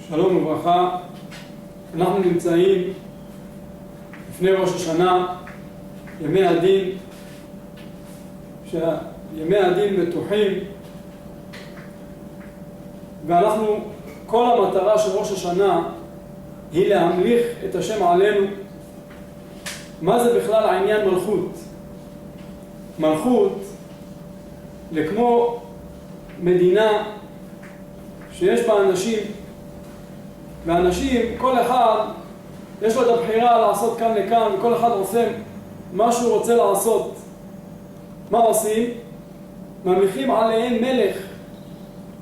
שלום וברכה, אנחנו נמצאים לפני ראש השנה, ימי הדין, שימי הדין בטוחים, ואנחנו, כל המטרה של ראש השנה היא להמליך את השם עלינו. מה זה בכלל העניין מלכות? מלכות לכמו מדינה שיש בה אנשים, ואנשים, כל אחד יש לו את הבחירה לעשות כאן לכאן, וכל אחד עושה מה שהוא רוצה לעשות. מה עושים? ממליכים עליהם מלך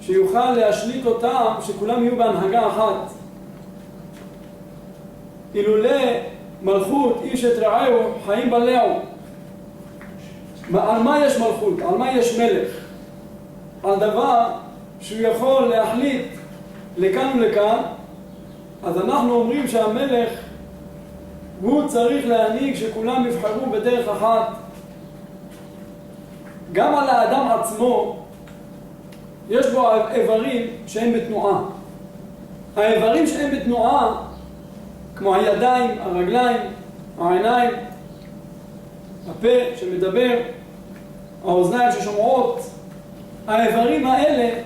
שיוכל להשליט אותם, שכולם יהיו בהנהגה אחת. אילולא מלכות איש את רעהו חיים בלעו. על מה יש מלכות? על מה יש מלך? על דבר שהוא יכול להחליט לכאן ולכאן. אז אנחנו אומרים שהמלך הוא צריך להנהיג שכולם יבחרו בדרך אחת. גם על האדם עצמו יש בו איברים שהם בתנועה. האיברים שהם בתנועה, כמו הידיים, הרגליים, העיניים, הפה שמדבר, האוזניים ששומעות, האיברים האלה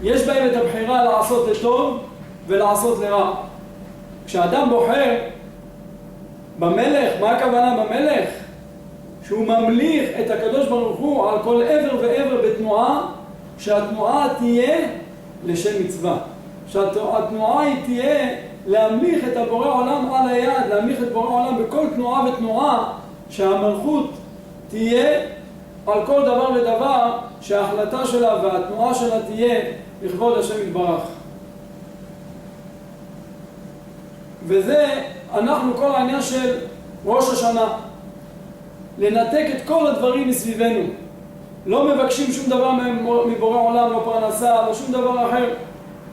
יש בהם את הבחירה לעשות לטוב ולעשות לרע. כשאדם בוחר במלך, מה הכוונה במלך? שהוא ממליך את הקדוש ברוך הוא על כל עבר ועבר בתנועה, שהתנועה תהיה לשם מצווה. שהתנועה היא תהיה להמליך את הבורא עולם על היד, להמליך את בורא עולם בכל תנועה ותנועה, שהמלכות תהיה על כל דבר ודבר, שההחלטה שלה והתנועה שלה תהיה לכבוד השם יתברך. וזה אנחנו כל העניין של ראש השנה, לנתק את כל הדברים מסביבנו. לא מבקשים שום דבר מבורא עולם, לא פרנסה, לא שום דבר אחר,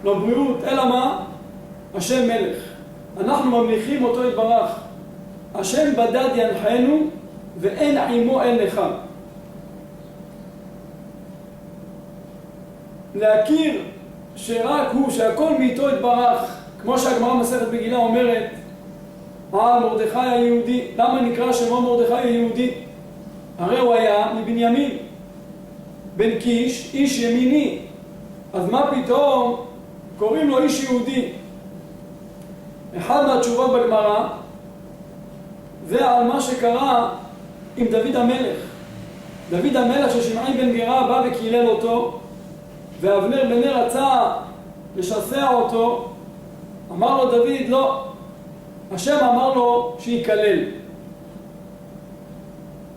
לא בריאות, אלא מה? השם מלך. אנחנו ממליכים אותו יתברך. השם בדד ינחנו ואין עמו אין לך. להכיר שרק הוא, שהכל מאיתו יתברך, כמו שהגמרא מסכת בגילה אומרת על מרדכי היהודי. למה נקרא שמו מרדכי היהודי? הרי הוא היה מבנימין בן קיש, איש ימיני. אז מה פתאום קוראים לו איש יהודי? אחד מהתשובות בגמרא זה על מה שקרה עם דוד המלך. דוד המלך ששמעי בן גרה בא וקילל אותו, ואבנר בן נר רצה לשסע אותו. אמר לו דוד לא, השם אמר לו שיקלל.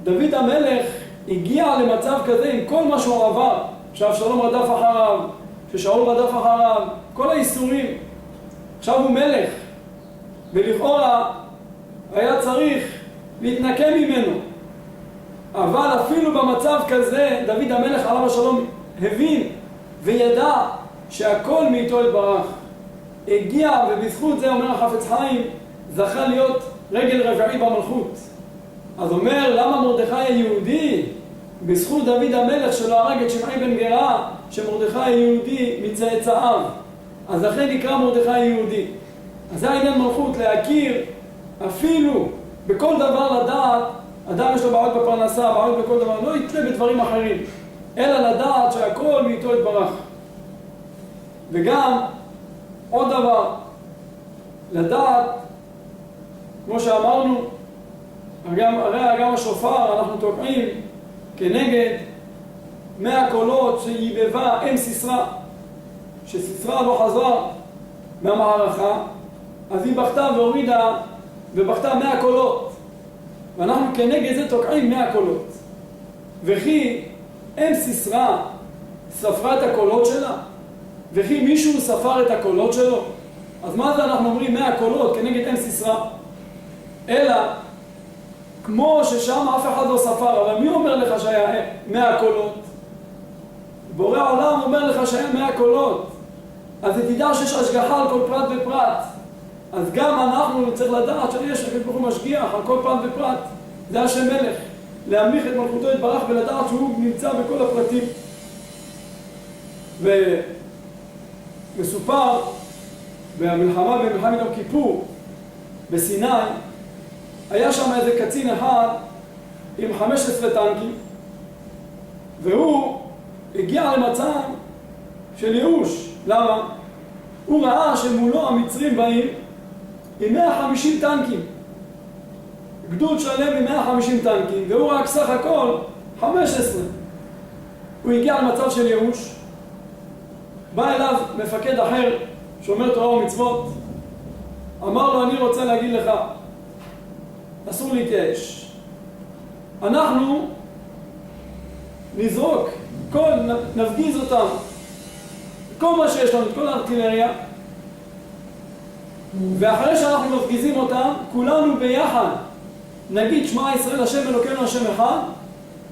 דוד המלך הגיע למצב כזה עם כל מה שהוא עבר, שאבשלום רדף אחריו, ששאול רדף אחריו, כל האיסורים. עכשיו הוא מלך, ולכאורה היה צריך להתנקם ממנו. אבל אפילו במצב כזה דוד המלך עליו השלום הבין וידע שהכל מאיתו יתברך. הגיע, ובזכות זה אומר החפץ חיים, זכה להיות רגל רביעי במלכות. אז אומר, למה מרדכי היהודי? בזכות דוד המלך שלא הרג את שמעי בן גרה, שמרדכי היהודי מצאצאיו. אז לכן נקרא מרדכי היהודי. אז זה העניין מלכות, להכיר אפילו בכל דבר לדעת. אדם יש לו בעיות בפרנסה, בעיות בכל דבר, לא יתלה בדברים אחרים, אלא לדעת שהכל מאיתו יתברך. וגם עוד דבר, לדעת, כמו שאמרנו, הרי גם השופר אנחנו תוקעים כנגד 100 קולות שיבבה אם סיסרא, שסיסרא לא חזרה מהמערכה, אז היא בכתה והורידה ובכתה 100 קולות, ואנחנו כנגד זה תוקעים 100 קולות. וכי אם סיסרא ספרה את הקולות שלה, וכי מישהו ספר את הקולות שלו, אז מה זה אנחנו אומרים 100 קולות כנגד אם סיסרא? אלא כמו ששם אף אחד לא ספר, אבל מי אומר לך שהיה 100 קולות? בורא עולם אומר לך שהיה 100 קולות, אז תדע שיש השגחה על כל פרט ופרט. אז גם אנחנו צריך לדעת שיש הקדוש ברוך הוא משגיח על כל פרט ופרט. זה השם מלך, להמליך את מלכותו יתברך ולדעת שהוא נמצא בכל הפרטים. ומסופר במלחמה במלחמת יום כיפור בסיני, היה שם איזה קצין אחד עם 15 טנקים, והוא הגיע למצב של ייאוש. למה? הוא ראה שמולו המצרים באים עם 150 טנקים, גדוד שלם עם 150 טנקים, והוא רק סך הכל 15. הוא הגיע למצב של ייאוש, בא אליו מפקד אחר שומר תורה ומצוות, אמר לו, אני רוצה להגיד לך, אסור להתייאש, אנחנו נזרוק, נפגיז אותם, כל מה שיש לנו, כל הארטילריה, ואחרי שאנחנו מפגיזים אותם, כולנו ביחד נגיד שמע ישראל השם אלוקינו השם אחד,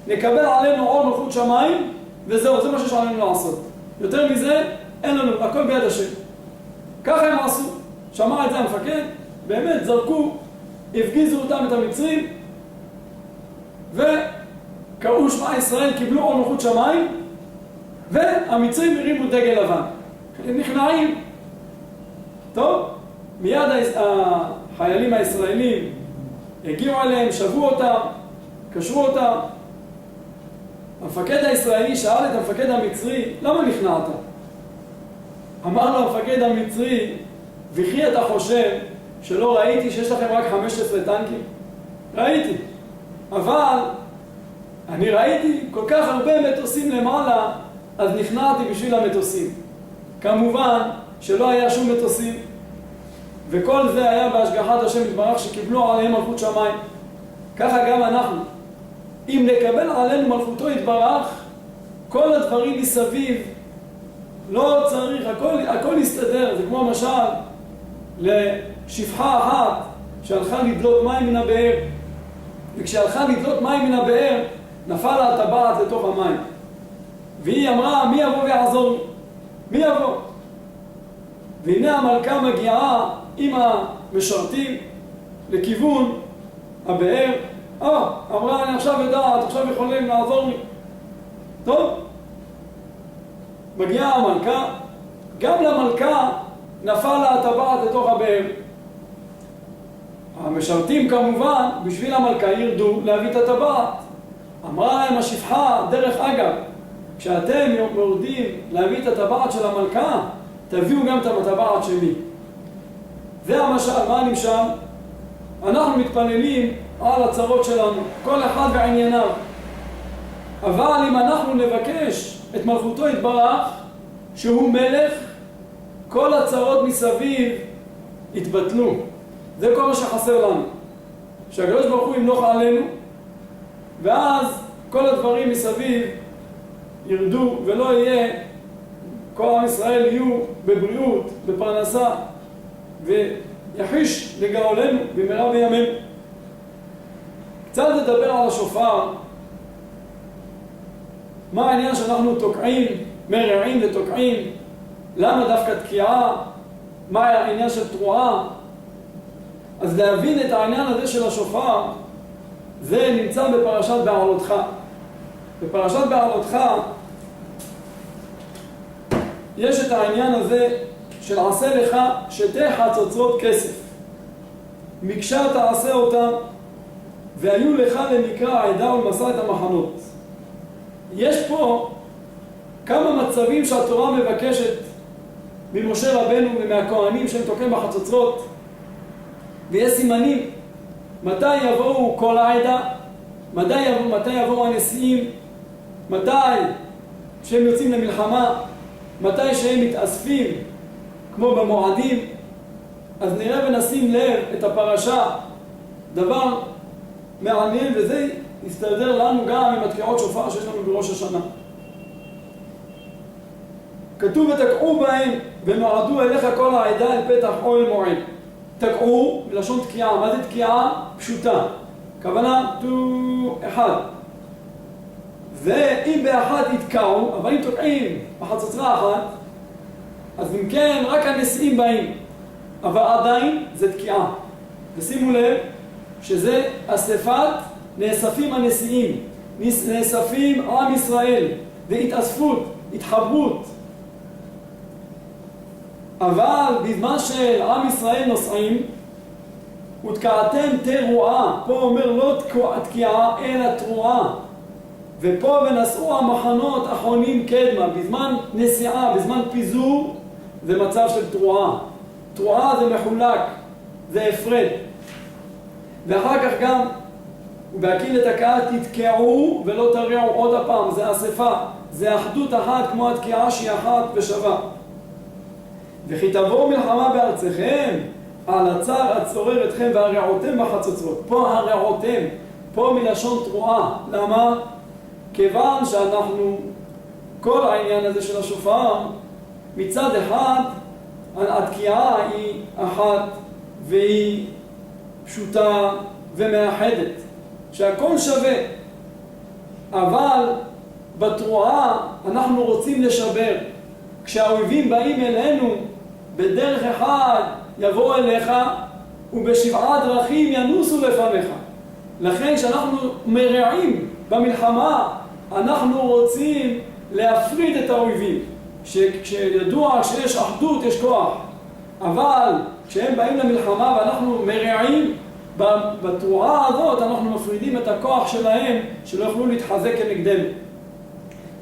נקבל עלינו עול מלכות שמיים, וזהו, זה מה שיש עלינו לעשות. יותר מזה אין לנו, הכל ביד השם. ככה הם עשו, שמע את זה המפקד, באמת זרקו, הפגיזו אותם את המצרים, וקראו שמע ישראל, קיבלו עול מלכות שמיים, והמצרים הרימו דגל לבן. הם נכנעים. טוב, מיד החיילים הישראלים הגיעו עליהם, שבו אותם, קשרו אותם. המפקד הישראלי שאל את המפקד המצרי, למה נכנעת? אמר לו המפקד המצרי, וכי אתה חושב שלא ראיתי שיש לכם רק 15 טנקים? ראיתי, אבל אני ראיתי כל כך הרבה מטוסים למעלה, אז נכנעתי בשביל המטוסים. כמובן שלא היה שום מטוסים, וכל זה היה בהשגחת השם יתברך שקיבלו עליהם מלכות שמיים. ככה גם אנחנו, אם נקבל עלינו מלכותו יתברך, כל הדברים מסביב לא צריך, הכל יסתדר. זה כמו משל לשפחה אחת שהלכה לדלות מים מן הבאר, וכשהלכה לדלות מים מן הבאר נפל לה הטבעת לתוך המים, והיא אמרה, מי יבוא ויעזור לי? מי יבוא? והנה המלכה מגיעה עם המשרתים לכיוון הבאר. אמרה, אני עכשיו יודעת, עכשיו יכולים לעזור לי. טוב, מגיעה המלכה, גם למלכה נפל לה הטבעת לתוך הבאר. המשרתים כמובן בשביל המלכה ירדו להביא את הטבעת. אמרה להם השפחה, דרך אגב, כשאתם יורדים להביא את הטבעת של המלכה, תביאו גם את הטבעת שלי. זה המשל. מה נמשל? אנחנו מתפללים על הצרות שלנו, כל אחד בענייניו. אבל אם אנחנו נבקש את מלכותו יתברך, שהוא מלך, כל הצרות מסביב יתבטלו. זה כל מה שחסר לנו. שהקדוש ברוך הוא ימלוך עלינו, ואז כל הדברים מסביב ירדו, ולא יהיה, כל עם ישראל יהיו בבריאות, בפרנסה, ויחיש לגאולנו במהרה בימינו. קצת לדבר על השופר. מה העניין שאנחנו תוקעים, מרעים ותוקעים? למה דווקא תקיעה? מה העניין של תרועה? אז להבין את העניין הזה של השופר, זה נמצא בפרשת בעלותך. בפרשת בעלותך יש את העניין הזה של עשה לך שתי חצוצרות כסף, מקשה תעשה אותם, והיו לך למקרא העדה ולמסע את המחנות. יש פה כמה מצבים שהתורה מבקשת ממשה רבנו ומהכהנים שהם תוקעים בחצוצרות, ויש סימנים מתי יבואו כל העדה, מתי יבואו הנשיאים, מתי שהם יוצאים למלחמה, מתי שהם מתאספים כמו במועדים. אז נראה ונשים לב את הפרשה, דבר מעניין, וזה יסתדר לנו גם עם התקיעות שופר שיש לנו בראש השנה. כתוב ותקעו בהם ונועדו אליך כל העדה אל פתח אוהל מועד. תקעו בלשון תקיעה. מה זה תקיעה? פשוטה. כוונה אחד. ואם באחת יתקעו, אבל אם תוקעים בחצוצרה אחת, אז אם כן רק הנשיאים באים, אבל עדיין זה תקיעה. ושימו לב שזה אספת נאספים הנשיאים, נאספים עם ישראל, והתאספות, התחברות. אבל בזמן של עם ישראל נוסעים, ותקעתם תרועה, פה אומר לא תקיעה אלא תרועה, ופה ונסעו המחנות אחרונים קדמה, בזמן נסיעה, בזמן פיזור, זה מצב של תרועה. תרועה זה מחולק, זה הפרד. ואחר כך גם, ובהקיל את הקהל תתקעו ולא תריעו עוד הפעם, זה אספה, זה אחדות אחת כמו התקיעה שהיא אחת ושווה. וכי תבואו מלחמה בארציכם, על הצער הצורר אתכם והרעותם בחצוצרות. פה הרעותם, פה מלשון תרועה. למה? כיוון שאנחנו, כל העניין הזה של השופר, מצד אחד, התקיעה היא אחת והיא פשוטה ומאחדת, שהכל שווה. אבל בתרועה אנחנו רוצים לשבר. כשהאויבים באים אלינו, בדרך אחד יבואו אליך, ובשבעה דרכים ינוסו לפניך. לכן כשאנחנו מרעים במלחמה, אנחנו רוצים להפריד את האויבים. כשידוע שיש אחדות יש כוח. אבל כשהם באים למלחמה ואנחנו מרעים, בתרועה הזאת אנחנו מפרידים את הכוח שלהם, שלא יוכלו להתחזק כנגדנו.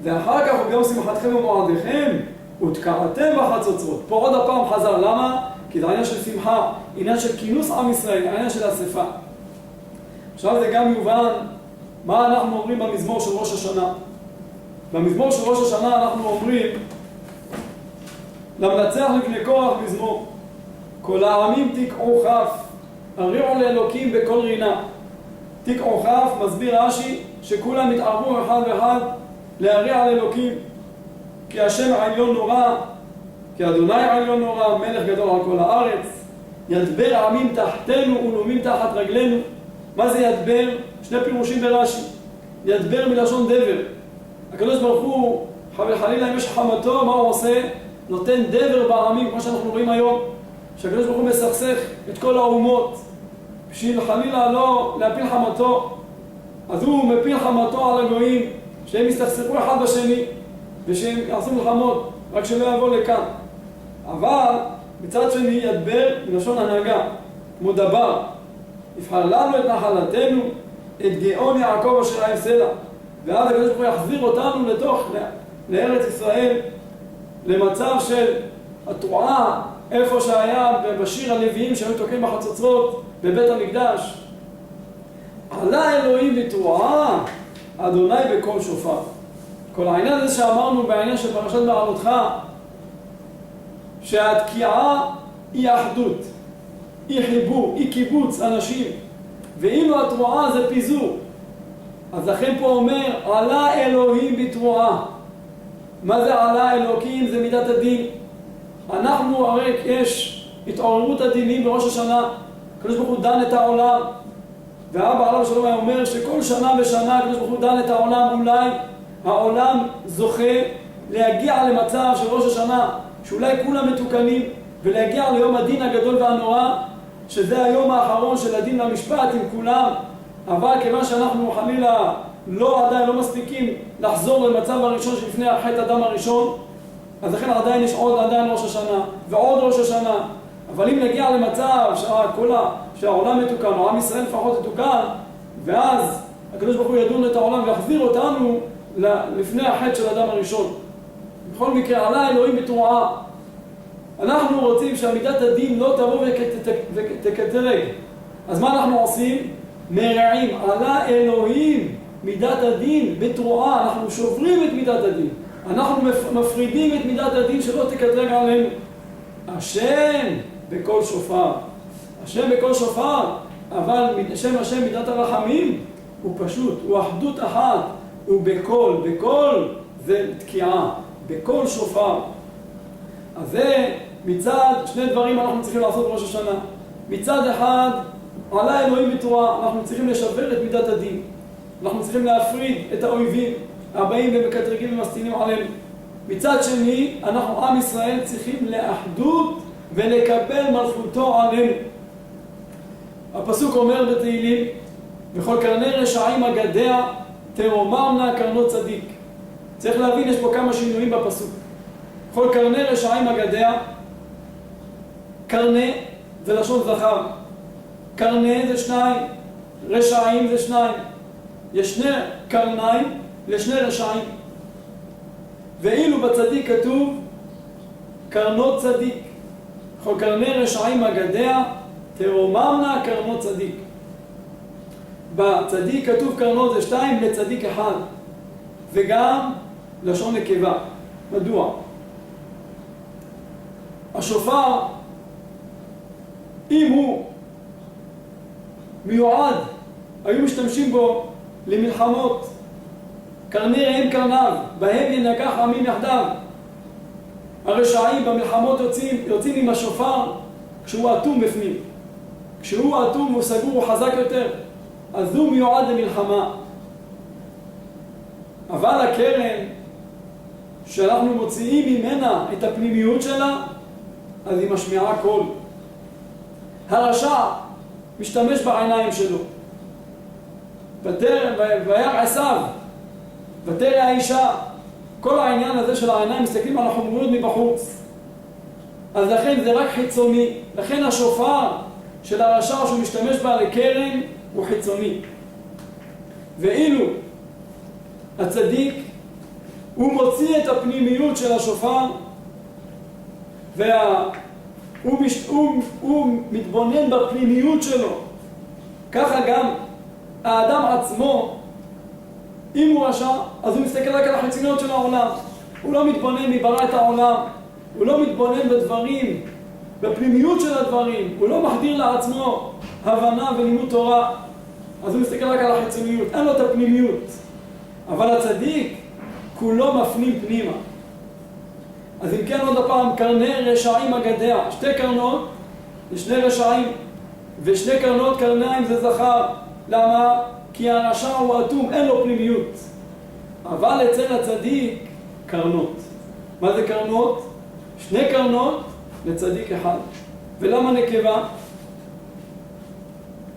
ואחר כך וביום שמחתכם ומועדיכם, ותקעתם בחצוצרות. פה עוד הפעם חזר. למה? כי זה העניין של שמחה, עניין של כינוס עם ישראל, העניין של אספה. עכשיו זה גם יובן מה אנחנו אומרים במזמור של ראש השנה. במזמור של ראש השנה אנחנו אומרים, למנצח לפני כוח מזמור, כל העמים תקעו כף, הריעו לאלוקים בכל רינה. תקעו כף, מסביר רש"י, שכולם יתערבו אחד ואחד להריע לאלוקים, כי השם העליון נורא, כי אדוני העליון נורא, מלך גדול על כל הארץ. ידבר עמים תחתנו ולאומים תחת רגלינו. מה זה ידבר? שני פירושים ברש"י. ידבר מלשון דבר. הקדוש ברוך הוא, חלילה אם יש חמתו, מה הוא עושה? נותן דבר בעמים, כמו שאנחנו רואים היום, שהקדוש ברוך הוא מסכסך את כל האומות, בשביל חלילה לא להפיל חמתו. אז הוא מפיל חמתו על הגויים, שהם יסתכסכו אחד בשני, ושהם יעשו מלחמות, רק שלא יבוא לכאן. אבל מצד שני ידבר מלשון הנהגה, כמו דבר. יבחר לנו את נחלתנו, את גאון יעקב אשר אהב סלע. ואז הקדוש ברוך הוא יחזיר אותנו לארץ ישראל, למצב של התרועה, איפה שהיה בשיר הלוויים שהיו תוקעים בחצוצרות בבית המקדש. עלה אלוהים בתרועה, אדוני בקול שופר. כל העניין הזה שאמרנו בעניין של פרשת בעלותך, שהתקיעה היא אחדות, היא חיבור, היא קיבוץ אנשים, ואילו התרועה זה פיזור. אז לכן פה אומר, עלה אלוהים בתרועה. מה זה עלה אלוקים? זה מידת הדין. אנחנו הרי יש התעוררות הדינים בראש השנה, הקדוש ברוך הוא דן את העולם, והאבא עליו שלום היה אומר שכל שנה ושנה הקדוש ברוך הוא דן את העולם. אולי העולם זוכה להגיע למצב של ראש השנה שאולי כולם מתוקנים, ולהגיע ליום הדין הגדול והנורא, שזה היום האחרון של הדין והמשפט עם כולם. אבל כיוון שאנחנו חלילה עדיין לא מספיקים לחזור למצב הראשון שלפני חטא אדם הראשון, אז לכן עדיין יש עדיין ראש השנה ועוד ראש השנה. אבל אם נגיע למצב שהעולם מתוקן, או עם ישראל לפחות מתוקן, ואז הקדוש ברוך הוא ידון את העולם ויחזיר אותנו לפני החטא של אדם הראשון. בכל מקרה, עלה אלוהים בתרועה. אנחנו רוצים שעמידת הדין לא תבוא ותקטרג. אז מה אנחנו עושים? מרעים. עלה אלוהים מידת הדין בתרועה. אנחנו שוברים את מידת הדין. אנחנו מפרידים את מידת הדין שלא תקטרג עלינו. השם בקול שופר. השם בקול שופר, אבל השם מידת הרחמים הוא פשוט, הוא אחדות אחת, הוא בקול. בקול זה תקיעה, בקול שופר. אז זה מצד שני דברים אנחנו צריכים לעשות בראש השנה. מצד אחד, עלה אלוהים בתרועה, אנחנו צריכים לשבר את מידת הדין. אנחנו צריכים להפריד את האויבים הבאים ומקטרגים ומסטינים עלינו. מצד שני, אנחנו עם ישראל צריכים לאחדות ולקבל מלכותו עלינו. הפסוק אומר בתהילים, וכל קרני רשעים אגדיה תרוממנה קרנות צדיק. צריך להבין, יש פה כמה שינויים בפסוק. כל קרני רשעים אגדיה, קרנה זה לשון זכר. קרנה זה שניים, רשעים זה שניים. יש שני קרניים לשני רשעים. ואילו בצדיק כתוב קרנות צדיק. כל קרני רשעים אגדיה תרוממנה קרנות צדיק. בצדיק כתוב קרנות זה שתיים לצדיק אחד. וגם לשון נקבה. מדוע? השופר, אם הוא מיועד, היו משתמשים בו למלחמות. קרני רעים קרניו, בהם ינגח עמים יחדיו. הרשעים במלחמות יוצאים עם השופר כשהוא אטום בפנים. כשהוא אטום הוא סגור, הוא חזק יותר, אז הוא מיועד למלחמה. אבל הקרן שאנחנו מוציאים ממנה את הפנימיות שלה, אז היא משמיעה קול. הרשע משתמש בעיניים שלו. וירא עשיו, ותרא האישה. כל העניין הזה של העיניים מסתכלים על החומריות מבחוץ. אז לכן זה רק חיצוני. לכן השופר של הרשע שהוא משתמש בה לקרן הוא חיצוני. ואילו הצדיק הוא מוציא את הפנימיות של השופר הוא מתבונן בפנימיות שלו. ככה גם האדם עצמו, אם הוא רשע, אז הוא מסתכל רק על החיצוניות של העולם. הוא לא מתבונן מברא את העולם, הוא לא מתבונן בדברים, בפנימיות של הדברים, הוא לא מחדיר לעצמו הבנה ולימוד תורה, אז הוא מסתכל רק על החיצוניות, אין לו את הפנימיות. אבל הצדיק כולו מפנים פנימה. אז אם כן עוד הפעם, קרני רשעים אגדיה, שתי קרנות לשני רשעים, ושני קרנות קרניים זה זכר. למה? כי הרשע הוא אטום, אין לו פנימיות. אבל אצל הצדיק קרנות. מה זה קרנות? שני קרנות לצדיק אחד. ולמה נקבה?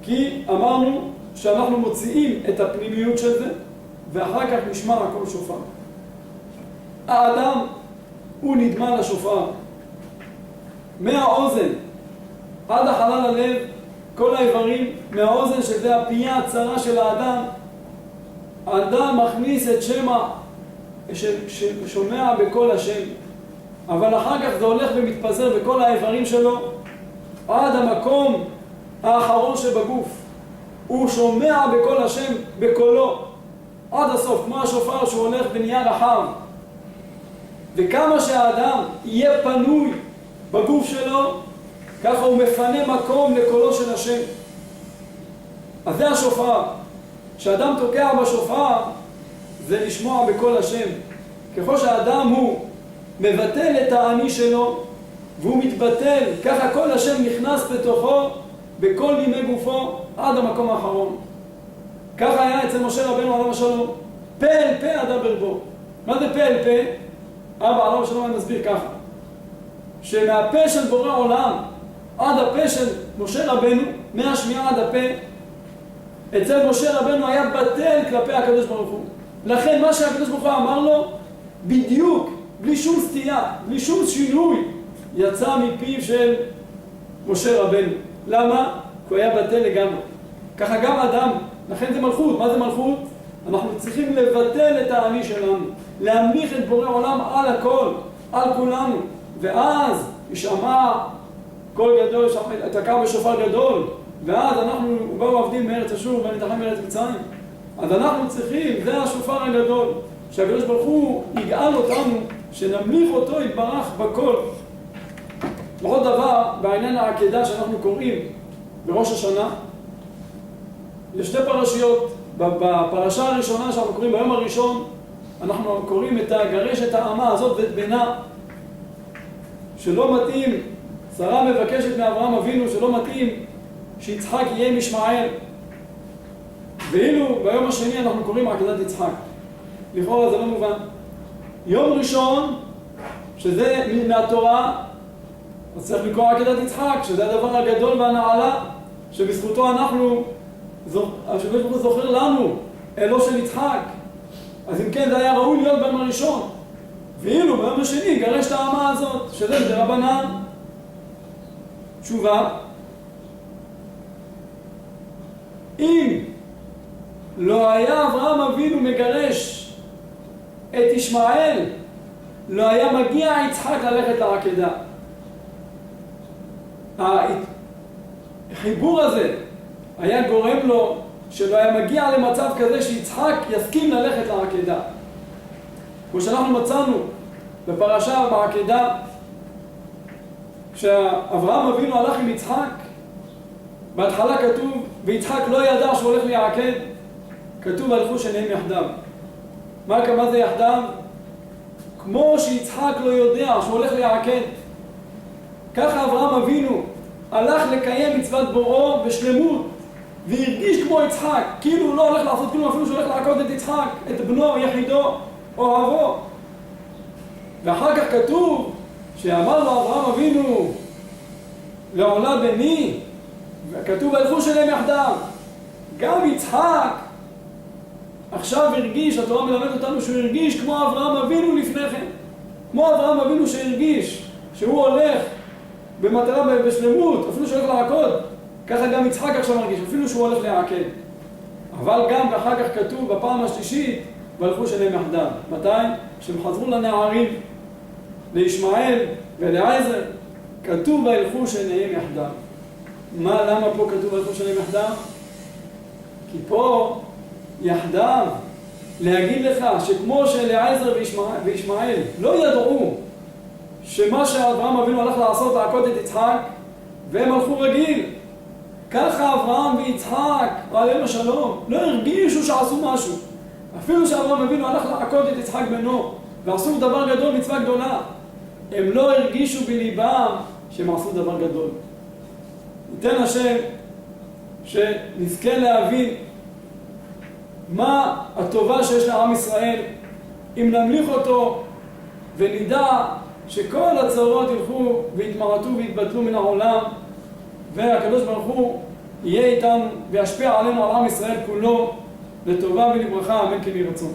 כי אמרנו שאנחנו מוציאים את הפנימיות של זה, ואחר כך נשמע הכל שופר. האדם הוא נדמה לשופר. מהאוזן עד החלל הלב, כל האיברים, מהאוזן שזה הפייה הצרה של האדם, האדם מכניס את שומע בכל השם. אבל אחר כך זה הולך ומתפזר בכל האיברים שלו עד המקום האחרון שבגוף. הוא שומע בכל השם בקולו עד הסוף, כמו השופר שהוא הולך ונהיה רחב. וכמה שהאדם יהיה פנוי בגוף שלו, ככה הוא מפנה מקום לקולו של השם. אז זה השופר. כשאדם תוקע בשופר, זה לשמוע בקול השם. ככל שהאדם הוא מבטל את האני שלו, והוא מתבטל, ככה כל השם נכנס בתוכו, בכל נימי גופו, עד המקום האחרון. ככה היה אצל משה רבנו עליו השלום. פה אל פה אדבר בו. מה זה פה אל פה? אבא עליו השלום אני מסביר ככה. שמהפה של בורא עולם, עד הפה של משה רבנו, מהשמיעה עד הפה, אצל משה רבנו היה בטל כלפי הקדוש ברוך הוא. לכן מה שהקדוש ברוך הוא אמר לו, בדיוק, בלי שום סטייה, בלי שום שינוי, יצא מפיו של משה רבנו. למה? כי הוא היה בטל לגמרי. ככה גם אדם, לכן זה מלכות. מה זה מלכות? אנחנו צריכים לבטל את האני שלנו, להמליך את בורא עולם על הכל, על כולנו, ואז ישמע קול גדול, תקע בשופר גדול, ואז אנחנו באו עבדים מארץ אשור וניתחם מארץ מצרים. אז אנחנו צריכים, זה השופר הגדול, שהקדוש ברוך הוא יגאל אותנו, שנמליך אותו יתברך בכל. ועוד דבר, בעניין העקדה שאנחנו קוראים בראש השנה, יש שתי פרשיות. בפרשה הראשונה שאנחנו קוראים ביום הראשון, אנחנו קוראים את הגרש את האמה הזאת ואת בנה, שלא מתאים, שרה מבקשת מאברהם אבינו שלא מתאים שיצחק יהיה משמעאל. ואילו ביום השני אנחנו קוראים עקדת יצחק. לכאורה זה לא מובן. יום ראשון, שזה מהתורה, אז צריך לקרוא עקדת יצחק, שזה הדבר הגדול והנעלה, שבזכותו אנחנו, השקדוש ברוך הוא זוכר לנו, אלו של יצחק. אז אם כן, זה היה ראוי להיות ביום הראשון. ואילו ביום השני גרש את האמה הזאת, שזה דרבנן. תשובה, אם לא היה אברהם אבינו מגרש את ישמעאל, לא היה מגיע יצחק ללכת לעקדה. החיבור הזה היה גורם לו שלא היה מגיע למצב כזה שיצחק יסכים ללכת לעקדה. כמו שאנחנו מצאנו בפרשה בעקדה, כשאברהם אבינו הלך עם יצחק, בהתחלה כתוב, ויצחק לא ידע שהוא הולך לעקד, כתוב הלכו שניהם יחדיו. מה זה יחדיו? כמו שיצחק לא יודע שהוא הולך לעקד, ככה אברהם אבינו הלך לקיים מצוות בוראו בשלמות, והרגיש כמו יצחק, כאילו הוא לא הולך לעשות כלום, אפילו שהוא הולך לעקוד את יצחק, את בנו, יחידו, אוהבו. ואחר כך כתוב שאמר לו אברהם אבינו, לעולה בני, וכתוב הלכו שלהם יחדיו. גם יצחק עכשיו הרגיש, התורה מלמד אותנו שהוא הרגיש כמו אברהם אבינו לפני כן, כמו אברהם אבינו שהרגיש שהוא הולך במטרה בשלמות, אפילו שהוא הולך לעקוד, ככה גם יצחק עכשיו מרגיש, אפילו שהוא הולך לעקד. אבל גם ואחר כך כתוב בפעם השלישית, והלכו שלהם יחדיו. מתי? כשהם חזרו לנערים, לישמעאל ולעזר, כתוב והלכו שניהם יחדיו. למה פה כתוב והלכו שניהם יחדיו? כי פה יחדיו להגיד לך שכמו שלעזר וישמעאל לא ידעו שמה שאברהם אבינו הלך לעשות לעקוד את יצחק והם הלכו רגיל, ככה אברהם ויצחק עליהם השלום לא הרגישו שעשו משהו. אפילו שאברהם אבינו הלך לעקוד את יצחק בנו ועשו דבר גדול, מצווה גדולה, הם לא הרגישו בליבם שהם עשו דבר גדול. ניתן השם שנזכה להבין מה הטובה שיש לעם ישראל אם נמליך אותו ונדע שכל הצרות ילכו ויתמעטו ויתבטלו מן העולם, והקדוש ברוך הוא יהיה איתנו וישפיע עלינו על עם ישראל כולו לטובה ולברכה, אמן כן יהי רצון.